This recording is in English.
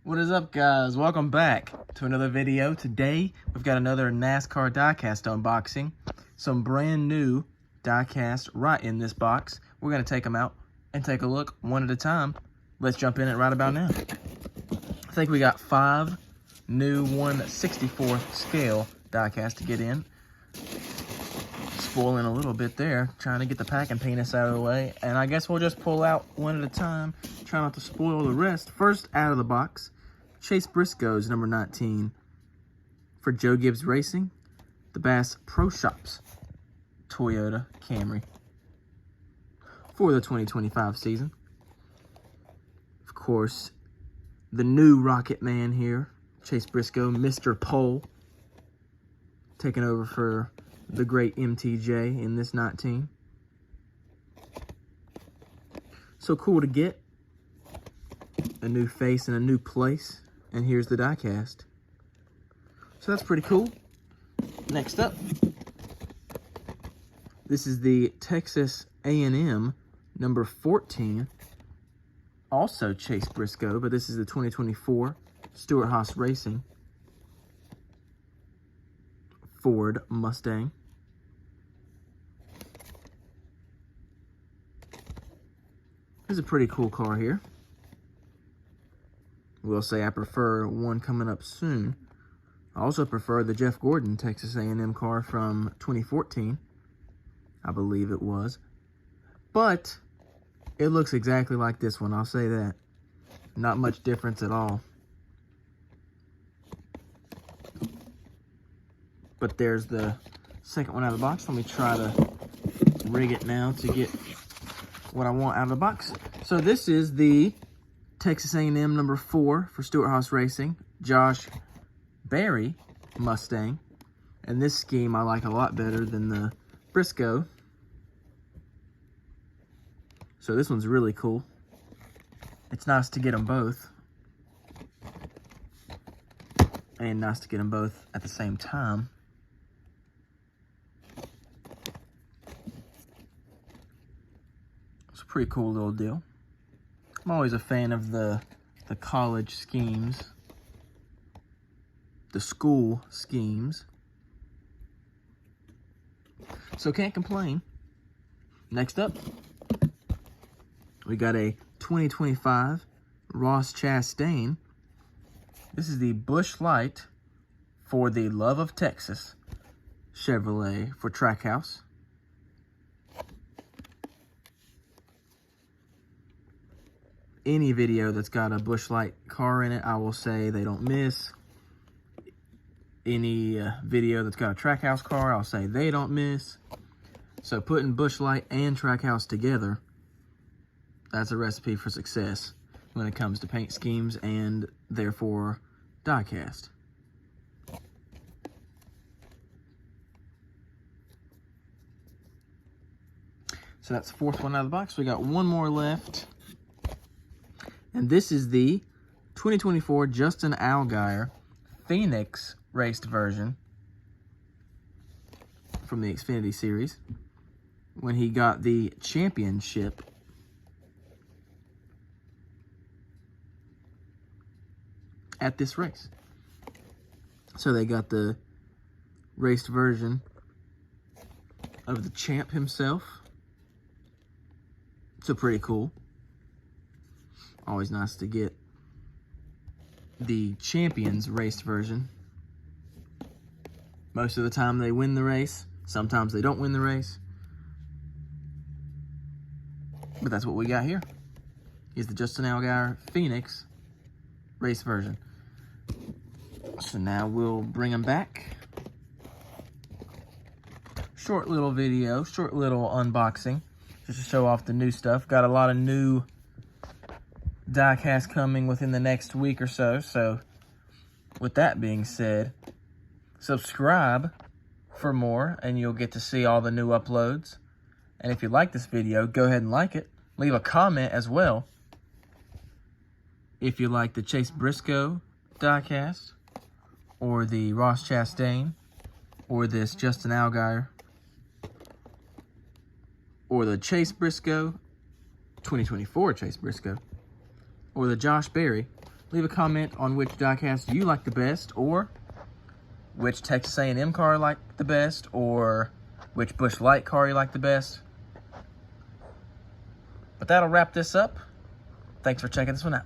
What is up, guys? Welcome back to another video. Today we've got another NASCAR diecast unboxing. Some brand new diecast right in this box. We're going to take them out and take a look one at a time. Let's jump in it right about now. I think we got 5 new 1/64th scale diecast to get in. Spoiling a little bit there, trying to get the packing penis out of the way. And I guess we'll just pull out one at a time. Try not to spoil the rest. First out of the box, Chase Briscoe's number 19 for Joe Gibbs Racing, the Bass Pro Shops Toyota Camry for the 2025 season. Of course, the new Rocket Man here, Chase Briscoe, Mr. Pole, taking over for the great MTJ in this 19. So cool to get. A new face and a new place. And here's the diecast. So that's pretty cool. Next up, this is the Texas A&M number 14. Also Chase Briscoe, but this is the 2024 Stewart-Haas Racing Ford Mustang. This is a pretty cool car here. Will say I prefer one coming up soon. I also prefer the Jeff Gordon Texas A&M car from 2014. I believe it was. But it looks exactly like this one, I'll say that. Not much difference at all. But there's the second one out of the box. Let me try to rig it now to get what I want out of the box. So this is the Texas A&M number 4 for Stewart-Haas Racing, Josh Berry Mustang. And this scheme I like a lot better than the Briscoe. So this one's really cool. It's nice to get them both. And nice to get them both at the same time. It's a pretty cool little deal. I'm always a fan of the college schemes, the school schemes. So can't complain. Next up, we got a 2025 Ross Chastain. This is the Busch Light for the Love of Texas Chevrolet for Trackhouse. Any video that's got a Busch Light car in it, I will say they don't miss. Any video that's got a Trackhouse car, I'll say they don't miss. So putting Busch Light and Trackhouse together, that's a recipe for success when it comes to paint schemes and therefore diecast. So that's the 4th one out of the box. We got one more left. And this is the 2024 Justin Allgaier Phoenix raced version from the Xfinity Series when he got the championship. At this race. So they got the raced version of the champ himself. So pretty cool. Always nice to get the champion's raced version. Most of the time they win the race. Sometimes they don't win the race. But that's what we got here. Is the Justin Allgaier Phoenix race version. So now we'll bring them back. Short little video, short little unboxing. Just to show off the new stuff. Got a lot of new diecast coming within the next week or so. So with that being said, subscribe for more and you'll get to see all the new uploads. And if you like this video, go ahead and like it. Leave a comment as well if you like the Chase Briscoe diecast or the Ross Chastain or this Justin Allgaier or the Chase Briscoe 2024 Chase Briscoe or the Josh Berry leave a comment on which diecast you like the best, or which Texas A&M car you like the best, or which Busch Light car you like the best. But that'll wrap this up. Thanks for checking this one out.